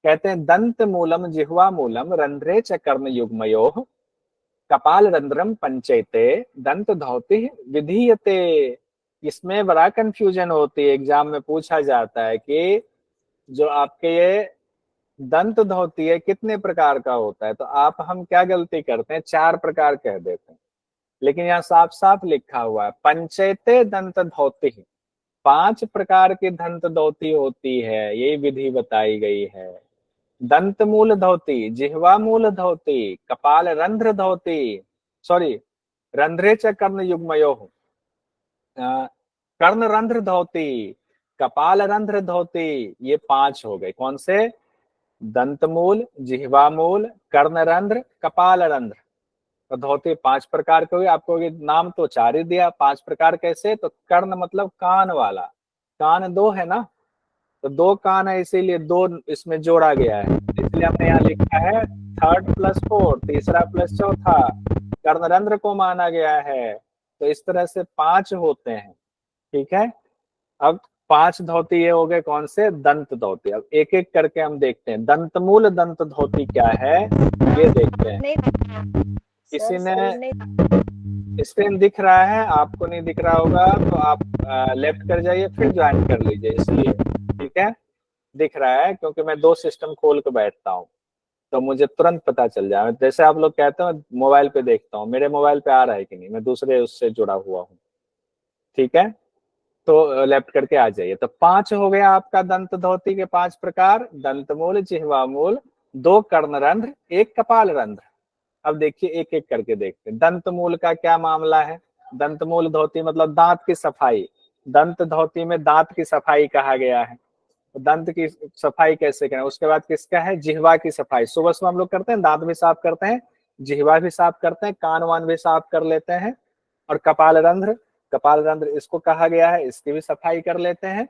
कहते हैं दंत मूलम जिह्वा मूलम रंध्रे च कर्ण युग्मयोः कपाल रंध्रम पंचैते दंत धौति विधीयते। इसमें बड़ा कंफ्यूजन होती है, एग्जाम में पूछा जाता है कि जो आपके ये दंत धोती है कितने प्रकार का होता है, तो आप हम क्या गलती करते हैं, 4 प्रकार कह देते हैं। लेकिन यहाँ साफ साफ लिखा हुआ है पंचैते दंत धोती, 5 प्रकार की दंत धोती होती है, ये विधि बताई गई है। दंत मूल धोती, जिह्वा मूल धोती, कपाल रंध्र धोती, सॉरी रंध्रे च कर्ण युग्मयोः, कर्ण रंध्र धोती, कपाल रंध्र धोती, ये 5 हो गए। कौन से, दंत मूल, जिह्वा मूल, कर्ण रंध्र, कपाल रंध्र। तो धोती 5 प्रकार के हुए। आपको ये नाम तो 4 ही दिया, 5 प्रकार कैसे, तो कर्ण मतलब कान वाला, कान 2 है ना, तो 2 कान है इसीलिए 2 इसमें जोड़ा गया है, इसलिए हमने यहाँ लिखा है 3rd + 4, तीसरा प्लस चौथा, कर्णरंध्र को माना गया है। तो इस तरह से 5 होते हैं, ठीक है। अब 5 धोती ये हो गए, कौन से, दंत धोती। अब एक एक करके हम देखते हैं। दंत मूल दंत धोती क्या है ये देखते हैं। किसी ने स्क्रीन दिख रहा है, आपको नहीं दिख रहा होगा तो आप लेफ्ट कर जाइए फिर ज्वाइन कर लीजिए, इसलिए ठीक है। दिख रहा है क्योंकि मैं 2 सिस्टम खोल के बैठता हूँ तो मुझे तुरंत पता चल जाए। जैसे आप लोग कहते हो मोबाइल पे देखता हूँ, मेरे मोबाइल पे आ रहा है कि नहीं, मैं दूसरे उससे जुड़ा हुआ हूँ, ठीक है। तो लेफ्ट करके आ जाइए। तो 5 हो गया आपका दंत धोती के 5 प्रकार, दंत मूल, जिह्वा मूल, 2 कर्णरंध्र, 1 कपाल रंध्र। अब देखिए एक एक करके देखते हैं। दंत मूल का क्या मामला है, दंत मूल धोती मतलब दांत की सफाई, दंत धोती में दांत की सफाई कहा गया है। दंत की सफाई कैसे करें, उसके बाद किसका है, जिह्वा की सफाई। सुबह सुबह हम लोग करते हैं, दांत भी साफ करते हैं, जिह्वा भी साफ करते हैं, कान वान भी साफ कर लेते हैं। और कपाल रंध्र, कपाल रंध्र इसको कहा गया है, इसकी भी सफाई कर लेते हैं।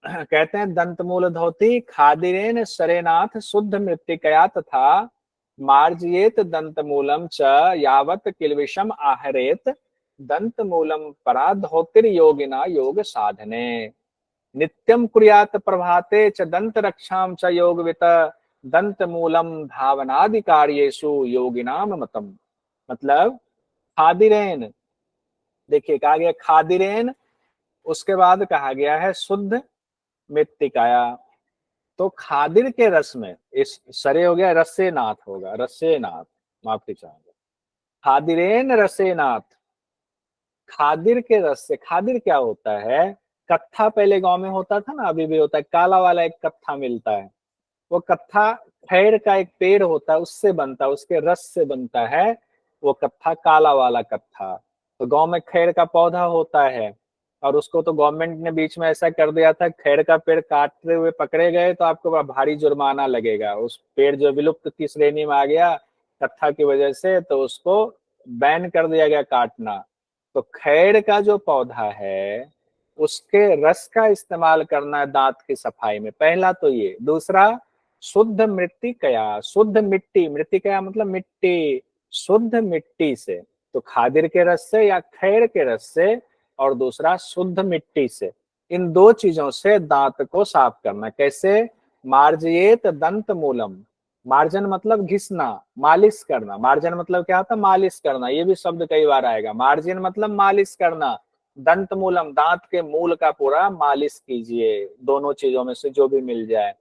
कहते हैं दंत मूल धोती खादिरेन सरेनाथ शुद्ध मृत्तिकया तथा मार्जयेत दंत मूलम च यावत किलविषम आहरेत दंत मूलम पराधोतिर योगिना योग साधने, नित्यम कुर्यात प्रभाते च दंत रक्षाम च योगवित, दंत मूलम धावनादि कार्येषु योगिनाम मतम। मतलब खादिरेन, देखिए कहा गया खादिरेन, उसके बाद कहा गया है शुद्ध मृत्तिकाया। तो खादिर के रस में, इस सरे हो गया रसे नाथ होगा, रसे नाथ, माफी चाहूंगा, खादिरेन रसे नाथ। खादिर के रस से, खादिर क्या होता है, कत्था पहले गांव में होता था ना, अभी भी होता है, काला वाला एक कत्था मिलता है, वो कत्था खैर का एक पेड़ होता है, उससे बनता है, उसके रस से बनता है वो कत्था, काला वाला कत्था। तो गांव में खैर का पौधा होता है, और उसको तो गवर्नमेंट ने बीच में ऐसा कर दिया था, खैर का पेड़ काटते हुए पकड़े गए तो आपको बड़ा भारी जुर्माना लगेगा। उस पेड़ जो विलुप्त की श्रेणी में आ गया कत्था की वजह से, तो उसको बैन कर दिया गया काटना। तो खैर का जो पौधा है उसके रस का इस्तेमाल करना है दांत की सफाई में, पहला तो ये। दूसरा, शुद्ध मृत्तिकया, शुद्ध मिट्टी, मृत्तिकया मतलब मिट्टी, शुद्ध मिट्टी से, तो खादिर के रस से या खैर के रस से, और दूसरा शुद्ध मिट्टी से। इन दो चीजों से दांत को साफ करना। कैसे, मार्जयेत दंत मूलम, मार्जन मतलब घिसना, मालिश करना, मार्जन मतलब क्या होता है, मालिश करना, ये भी शब्द कई बार आएगा। मार्जिन मतलब मालिश करना, दंत मूलम दांत के मूल का पूरा मालिश कीजिए, दोनों चीजों में से जो भी मिल जाए।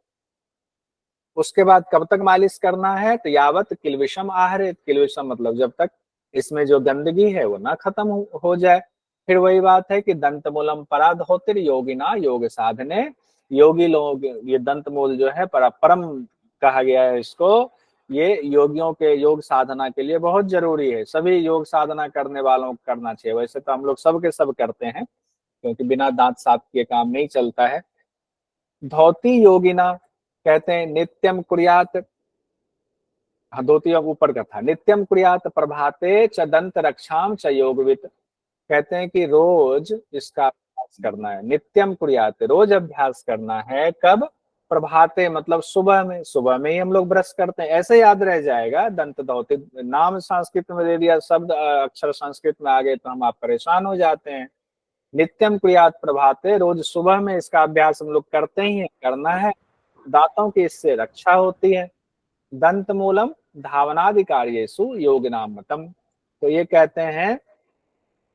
उसके बाद कब तक मालिश करना है, तो यावत किलविषम आहरित, किलविषम मतलब जब तक इसमें जो गंदगी है वो ना खत्म हो जाए। फिर वही बात है कि दंत मूलम पराधोतिर योगिना योग साधने, योगी लोग, ये दंत मूल जो है परम कहा गया है इसको, ये योगियों के योग साधना के लिए बहुत जरूरी है। सभी योग साधना करने वालों को करना चाहिए, वैसे तो हम लोग सब के सब करते हैं, क्योंकि बिना दांत साफ किए काम नहीं चलता है। धोती योगिना, कहते हैं नित्यम कुर्यात, हाँ धोती अब ऊपर का था, नित्यम कुर्यात प्रभाते च दंत रक्षाम च योगवित, कहते हैं कि रोज इसका अभ्यास करना है, नित्यम कुर्यात रोज अभ्यास करना है। कब, प्रभाते मतलब सुबह में, सुबह में ही हम लोग ब्रश करते हैं, ऐसे याद रह जाएगा दंत धोती, नाम संस्कृत में दे दिया, शब्द अक्षर संस्कृत में आ गए तो हम आप परेशान हो जाते हैं। नित्यम कुर्यात प्रभाते, रोज सुबह में इसका अभ्यास हम लोग करते ही है, करना है, दांतों की इससे रक्षा होती है। दंत मूलम धावनादि कार्येषु योगिनाम मतम, तो ये कहते हैं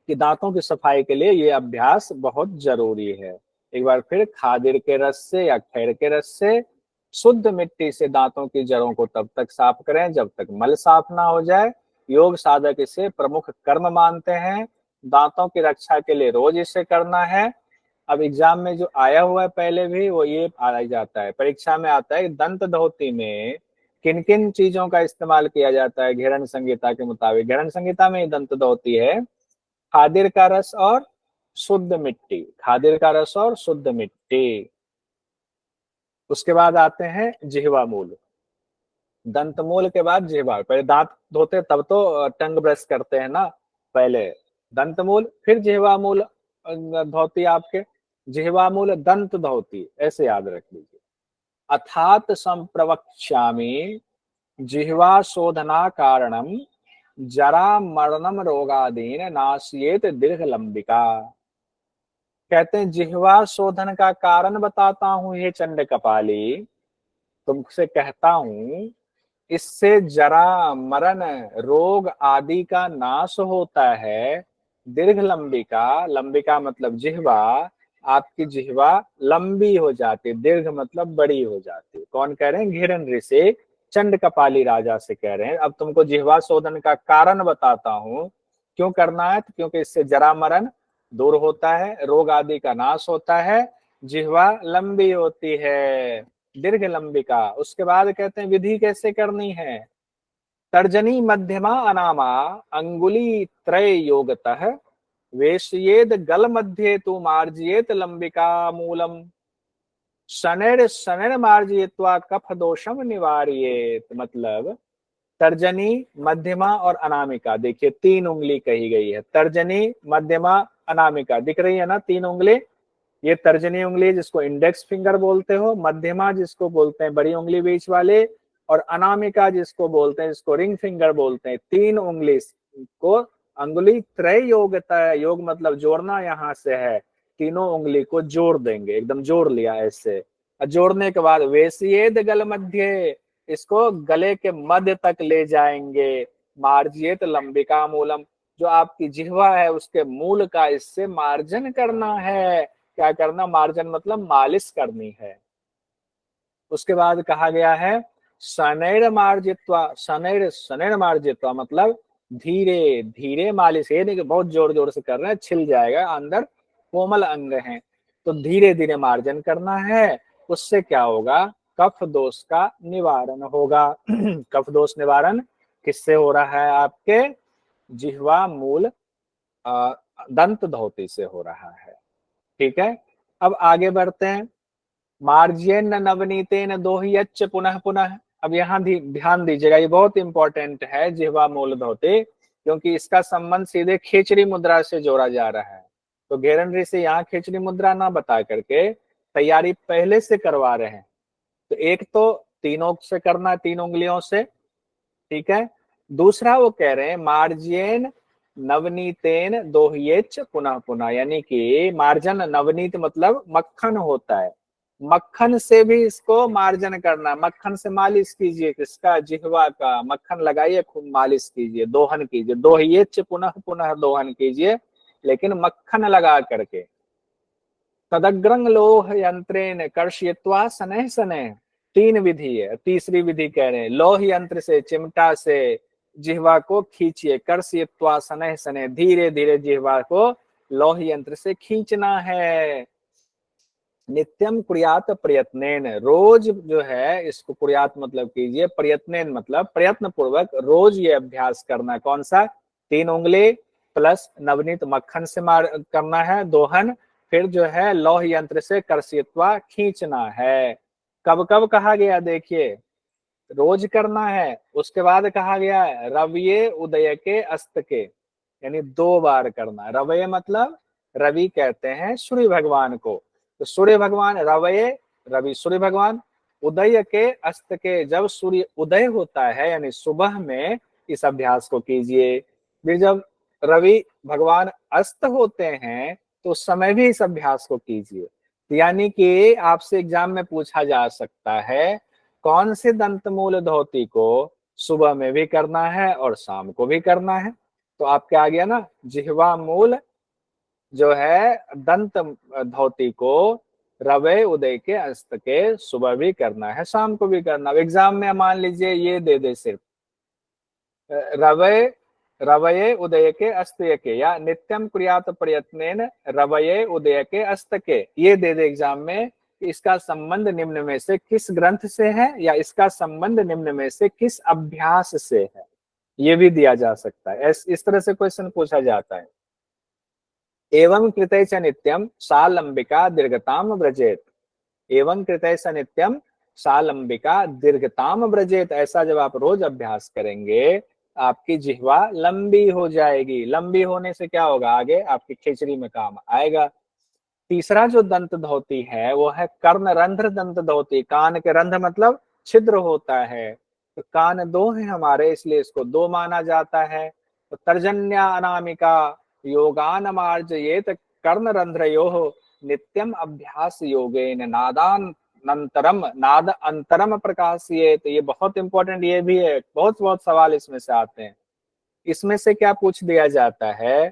कि दांतों की सफाई के लिए ये अभ्यास बहुत जरूरी है। एक बार फिर, खादिर के रस से या खैर के रस से, शुद्ध मिट्टी से दांतों की जड़ों को तब तक साफ करें जब तक मल साफ ना हो जाए। योग साधक इसे प्रमुख कर्म मानते हैं, दांतों की रक्षा के लिए रोज इसे करना है। अब एग्जाम में जो आया हुआ है पहले भी, वो ये आ जाता है, परीक्षा में आता है, दंत धोती में किन किन चीजों का इस्तेमाल किया जाता है घेरन संहिता के मुताबिक। घेरन संहिता में ही दंत धोती है खादिर का रस और शुद्ध मिट्टी, खादिर का रस और शुद्ध मिट्टी। उसके बाद आते हैं जिह्वा मूल, दंत मूल के बाद जिह्वा, पहले दांत धोते तब तो टंग ब्रश करते हैं ना, पहले दंत मूल फिर जिह्वा मूल धोती आपके, जिह्वा मूल दंत धोती, ऐसे याद रख लीजिए। अथात संप्रवक्ष्यामि जिह्वा शोधना कारणम जरा मरणम रोगादीन नाशियेत दीर्घ लंबिका, कहते हैं जिह्वा शोधन का कारण बताता हूं हे चंड कपाली, तुमसे कहता हूं, इससे जरा मरण रोग आदि का नाश होता है। दीर्घ लंबिका, लंबिका मतलब जिह्वा, आपकी जिह्वा लंबी हो जाती, दीर्घ मतलब बड़ी हो जाती। कौन कह रहे हैं, घिरन ऋषि चंड कपाली राजा से कह रहे हैं, अब तुमको जिह्वा शोधन का कारण बताता हूं, क्यों करना है, तो क्योंकि इससे जरा मरण दूर होता है, रोग आदि का नाश होता है, जिह्वा लंबी होती है, दीर्घ लंबिका। उसके बाद कहते हैं विधि कैसे करनी है, तर्जनी मध्यमा अनामा अंगुली त्रय योगतः वेशयेद गल मध्य तु मार्जयेत लंबिका मूलम, शनैर शनैर मार्जयित्वा कफ दोषम निवार्येत। मतलब तर्जनी, मध्यमा और अनामिका, देखिए तीन उंगली कही गई है, तर्जनी मध्यमा अनामिका, दिख रही है ना तीन उंगली, ये तर्जनी उंगली जिसको इंडेक्स फिंगर बोलते हो, मध्यमा जिसको बोलते हैं बड़ी उंगली बीच वाले, और अनामिका जिसको बोलते हैं, जिसको रिंग फिंगर बोलते हैं, तीन उंगली को अंगुली त्रय योगता, योग मतलब जोड़ना यहाँ से है, तीनों उंगली को जोड़ देंगे, एकदम जोड़ लिया ऐसे। जोड़ने के बाद वेशियेद गल मध्य, इसको गले के मध्य तक ले जाएंगे। मार्जियत लंबिका मूलम, जो आपकी जिह्वा है उसके मूल का इससे मार्जन करना है। क्या करना? मार्जन मतलब मालिश करनी है। उसके बाद कहा गया है शनैर मार्जित्वा, शनैर शनैर मार्जित्वा मतलब धीरे धीरे मालिश, ये नहीं कि बहुत जोर जोर से कर रहे हैं छिल जाएगा, अंदर कोमल अंग है, तो धीरे धीरे मार्जन करना है। उससे क्या होगा? कफ दोष का निवारण होगा। कफ दोष निवारण किससे हो रहा है? आपके जिह्वा मूल दंत धौती से हो रहा है। ठीक है, अब आगे बढ़ते हैं। मार्जेन नवनीतेन दोह्यच्च पुनः पुनः, अब यहाँ ध्यान दीजिएगा, ये बहुत इंपॉर्टेंट है जिह्वा मूल धौते, क्योंकि इसका संबंध सीधे खिचड़ी मुद्रा से जोड़ा जा रहा है। तो घेरन ऋषि यहाँ खिचड़ी मुद्रा ना बता करके तैयारी पहले से करवा रहे हैं। तो एक तो तीनों से करना है, तीन उंगलियों से, ठीक है। दूसरा वो कह रहे हैं मार्जेन नवनीतेन दोह्येच पुनः पुनः, यानी कि मार्जन, नवनीत मतलब मक्खन होता है, मक्खन से भी इसको मार्जन करना, मक्खन से मालिश कीजिए, किसका? जिह्वा का। मक्खन लगाइए, खूब मालिश कीजिए, दोहन कीजिए, दोह्येच पुनः पुनः दोहन कीजिए, लेकिन मक्खन लगा करके। तदग्रंग लोह यंत्रेण कर्षयित्वा शनैः शनैः, तीन विधि है, तीसरी विधि कह रहे हैं लोह यंत्र से, चिमटा से जिह्वा को खींचिए, कर्षयित्वा शनैः शनैः, धीरे धीरे जिह्वा को लोह यंत्र से खींचना है। नित्यम कुर्यात प्रयत्नेन, रोज जो है इसको कुर्यात मतलब कीजिए, प्रयत्नेन मतलब प्रयत्न पूर्वक रोज ये अभ्यास करना। कौन सा? तीन उंगली प्लस नवनीत मक्खन से मार करना है दोहन, फिर जो है लौह यंत्र से कर्षित्वा खींचना है। कब कब कहा गया? देखिए, रोज करना है। उसके बाद कहा गया है रविये उदय के अस्त के, यानी 2 बार करना। रवये मतलब रवि कहते हैं सूर्य भगवान को, तो सूर्य भगवान रवये, रवि सूर्य भगवान, उदय के अस्त के, जब सूर्य उदय होता है यानी सुबह में इस अभ्यास को कीजिए। फिर जब रवि भगवान अस्त होते हैं तो उस समय भी इस अभ्यास को कीजिए। यानी कि आपसे एग्जाम में पूछा जा सकता है कौन से दंत मूल धोती को सुबह में भी करना है और शाम को भी करना है। तो आपके आ गया ना, जिह्वा मूल जो है दंत धौती को रवे उदय के अस्त के सुबह भी करना है, शाम को भी करना। एग्जाम में मान लीजिए ये दे दे सिर्फ रवये रवये उदय के अस्त के, या नित्यम कुर्यात प्रयत्नेन रवये उदय के अस्त के, ये दे दे एग्जाम में। इसका संबंध निम्न में से किस ग्रंथ से है, या इसका संबंध निम्न में से किस अभ्यास से है, ये भी दिया जा सकता है। इस तरह से क्वेश्चन पूछा जाता है। एवं कृतय च नित्यम सा लंबिका दीर्घताम व्रजेत, एवं कृतय च नित्यम सा लंबिका दीर्घताम व्रजेत, ऐसा जब आप रोज अभ्यास करेंगे आपकी जिह्वा लंबी हो जाएगी। लंबी होने से क्या होगा? आगे आपकी खिचड़ी में काम आएगा। तीसरा जो दंत धौती है वो है कर्ण रंध्र दंत धौती। कान के रंध्र मतलब छिद्र होता है, तो कान 2 है हमारे, इसलिए इसको 2 माना जाता है। तो तर्जन्या अनामिका योगान मार्जयेत कर्ण रंध्रयोः नित्यम अभ्यास योगेन नादान नंतरम नाद अंतरम प्रकाशयेत। ये बहुत इंपॉर्टेंट ये भी है, बहुत बहुत सवाल इसमें से आते हैं। इसमें से क्या पूछ दिया जाता है?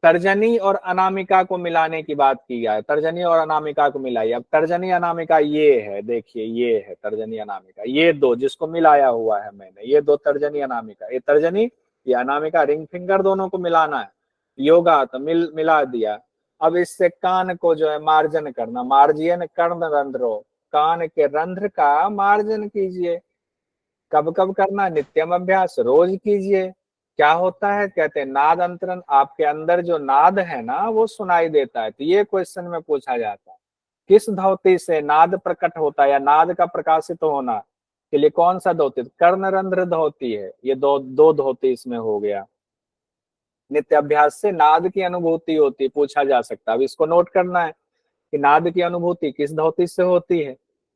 तर्जनी और अनामिका को मिलाने की बात की जाए, तर्जनी और अनामिका को मिलाई। अब तर्जनी अनामिका ये है, देखिए ये है तर्जनी अनामिका, ये दो जिसको मिलाया हुआ है मैंने, ये दो तर्जनी अनामिका, ये तर्जनी ये अनामिका, रिंग फिंगर दोनों को मिलाना है। योगा तो मिला दिया। अब इससे कान को जो है मार्जन करना, मार्जियन कर्ण रंध्रो, कान के रंध्र का मार्जन कीजिए। कब कब करना? नित्यम अभ्यास, रोज कीजिए। क्या होता है? कहते हैं नाद अंतरण, आपके अंदर जो नाद है ना वो सुनाई देता है। तो ये क्वेश्चन में पूछा जाता है किस धौती से नाद प्रकट होता है, या नाद का प्रकाशित होना के लिए कौन सा धौती? कर्णरंध्र धौती है। ये दो दो धौती इसमें हो गया। नित्य अभ्यास से नाद की अनुभूति होती, पूछा जा सकता है। अब इसको नोट करना है कि नाद की अनुभूति किस धौती से होती है,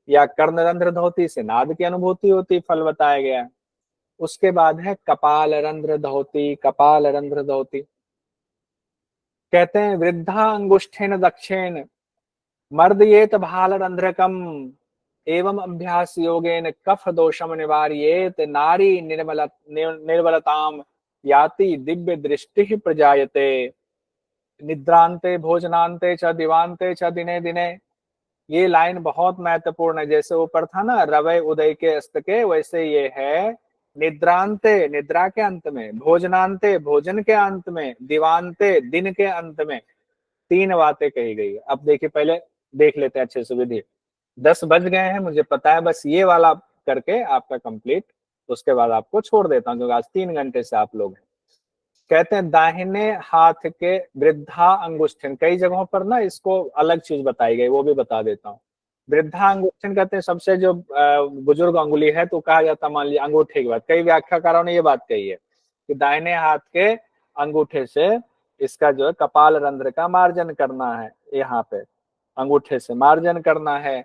या कर्णरंध्र धौती से नाद की अनुभूति होती, फल बताया गया है। उसके बाद है कपाल रंध्र धोती, कपाल रंध्र धोती। कहते हैं वृद्धा अंगुष्ठेन दक्षेण मर्दयेत भाल रंध्रकम एवं अभ्यास योगेन कफ दोषम निवार्येत नारी निर्बलताम याति दिव्य दृष्टि प्रजायते निद्रांते भोजनांते च दिवांते च दिने दिने। ये लाइन बहुत महत्वपूर्ण है। जैसे ऊपर था ना रवै उदय के अस्त के, वैसे ये है निद्रांते निद्रा के अंत में, भोजनांते भोजन के अंत में, दिवांते दिन के अंत में, 3 बातें कही गई। अब देखिए पहले देख लेते हैं अच्छे से विधि। 10 बज गए हैं मुझे पता है, बस ये वाला करके आपका कंप्लीट, उसके बाद आपको छोड़ देता हूँ क्योंकि आज 3 घंटे से आप लोग हैं। कहते हैं दाहिने हाथ के वृद्धा अंगुष्ठन, कई जगहों पर ना इसको अलग चीज बताई गई, वो भी बता देता हूँ। वृद्धा अंगुष्ठन कहते हैं सबसे जो बुजुर्ग अंगुली है, तो कहा जाता मान लिया अंगूठे की बात। कई व्याख्याकारों ने ये बात कही है कि दाहिने हाथ के अंगूठे से इसका जो है कपाल रंध्र का मार्जन करना है, यहाँ पे अंगूठे से मार्जन करना है।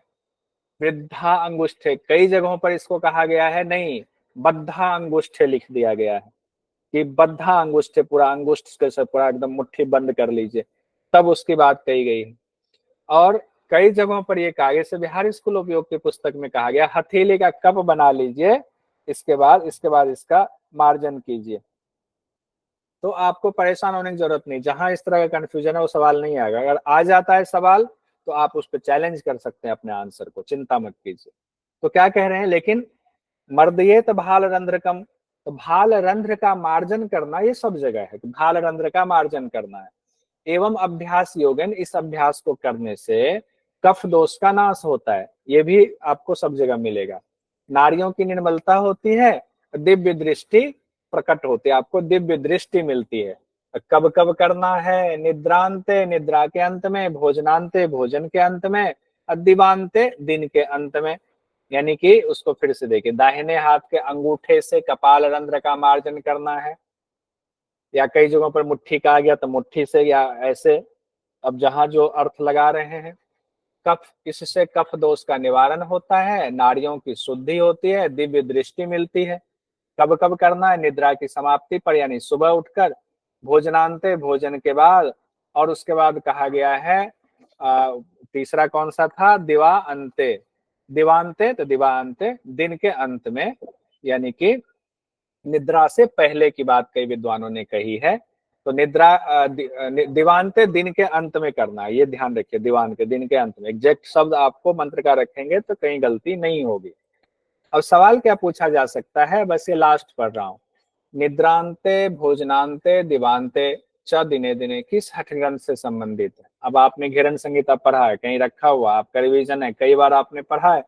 वृद्धा अंगुष्ठे, कई जगहों पर इसको कहा गया है नहीं, बद्धा अंगुष्ठे लिख दिया गया है कि बद्धा अंगुष्ठे, पूरा अंगुष्ठ कैसे पूरा एकदम मुट्ठी बंद कर लीजिए, तब उसकी बात कही गई है। और कई जगहों पर ये कागज से बिहार स्कूल उपयोग की पुस्तक में कहा गया हथेली का कप बना लीजिए, इसके बाद इसका मार्जन कीजिए। तो आपको परेशान होने की जरूरत नहीं, जहां इस तरह का कंफ्यूजन है वो सवाल नहीं आएगा। अगर आ जाता है सवाल तो आप उस पर चैलेंज कर सकते हैं अपने आंसर को, चिंता मत कीजिए। तो क्या कह रहे हैं, लेकिन मर्दयेत भाल रंध्रकम, तो भाल रंध्र का मार्जन करना ये सब जगह है, तो भाल रंध्र का मार्जन करना है। एवं अभ्यास योगन, इस अभ्यास को करने से कफ दोष का नाश होता है, ये भी आपको सब जगह मिलेगा। नारियों की निर्मलता होती है, दिव्य दृष्टि प्रकट होती है, आपको दिव्य दृष्टि मिलती है। कब कब करना है, निद्रांते निद्रा के अंत में, भोजनांते भोजन के अंत में, दिवांते दिन के अंत में। यानी कि उसको फिर से देखिए, दाहिने हाथ के अंगूठे से कपाल रंध्र का मार्जन करना है, या कई जगहों पर मुट्ठी कहा गया तो मुट्ठी से या ऐसे, अब जहां जो अर्थ लगा रहे हैं। कफ, इससे कफ दोष का निवारण होता है, नाड़ियों की शुद्धि होती है, दिव्य दृष्टि मिलती है। कब कब करना है, निद्रा की समाप्ति पर, यानी सुबह उठकर, भोजनांते भोजन के बाद, और उसके बाद कहा गया है तीसरा कौन सा था, दिवा अंते, दिवांते तो दिवांते दिन के अंत में, यानी कि निद्रा से पहले की बात कई विद्वानों ने कही है। तो निद्रा दिवांते दिन के अंत में करना है, ये ध्यान रखिए, दीवान के दिन के अंत में। एग्जैक्ट शब्द आपको मंत्र का रखेंगे तो कहीं गलती नहीं होगी। अब सवाल क्या पूछा जा सकता है, बस ये लास्ट पढ़ रहा हूं। निद्रांते भोजनांते दिवांते च दिने दिने किस हठ ग्रंथ से संबंधित है। अब आपने घेरन संहिता पढ़ा है, कहीं रखा हुआ, आपका रिवीजन है, कई बार आपने पढ़ा है,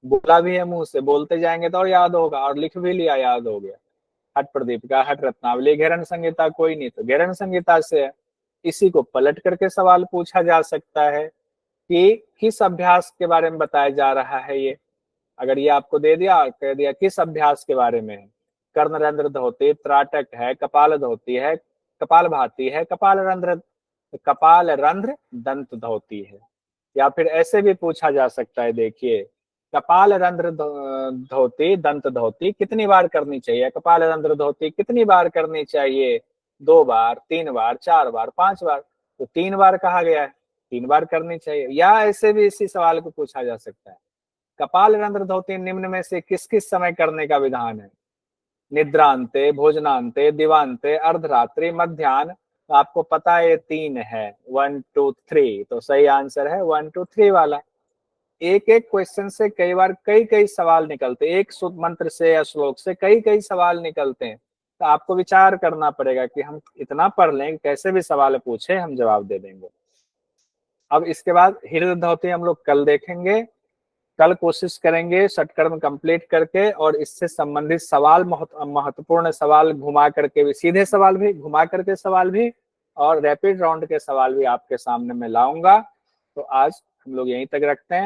बोला भी है मुंह से, बोलते जाएंगे तो और याद होगा, और लिख भी लिया, याद हो गया। हठ प्रदीपिका, हठ रत्नावली, घेरन संहिता कोई नहीं तो घेरन संहिता से है। इसी को पलट करके सवाल पूछा जा सकता है कि किस अभ्यास के बारे में बताया जा रहा है ये। अगर ये आपको दे दिया और कह दिया किस अभ्यास के बारे में है, कर्ण रंध्र धोती, त्राटक है, कपाल धोती है, कपाल भाती है, कपाल रंध्र दंत धोती है। या फिर ऐसे भी पूछा जा सकता है, देखिए कपाल रंध्र धोती दंत धोती कितनी बार करनी चाहिए, कपाल रंध्र धोती कितनी बार करनी चाहिए, 2 बार, 3 बार, 4 बार, 5 बार, तो 3 बार कहा गया है, 3 बार करनी चाहिए। या ऐसे भी इसी सवाल को पूछा जा सकता है, कपाल रंध्र धोती निम्न में से किस किस समय करने का विधान है, निद्रांते भोजनांते दिवांते अर्धरात्रि मध्यान्ह। तो आपको पता है ये 3 है, 1 2 3, तो सही आंसर है 1 2 3 वाला। एक एक क्वेश्चन से कई बार कई कई सवाल निकलते, एक मंत्र से या श्लोक से कई कई सवाल निकलते हैं। तो आपको विचार करना पड़ेगा कि हम इतना पढ़ लें, कैसे भी सवाल पूछे हम जवाब दे देंगे। अब इसके बाद हृदय धोती हम लोग कल देखेंगे। कल कोशिश करेंगे षटकर्म कंप्लीट करके, और इससे संबंधित सवाल, महत्वपूर्ण सवाल घुमा करके भी, सीधे सवाल भी, घुमा करके सवाल भी, और रैपिड राउंड के सवाल भी आपके सामने में लाऊंगा। तो आज हम लोग यहीं तक रखते हैं।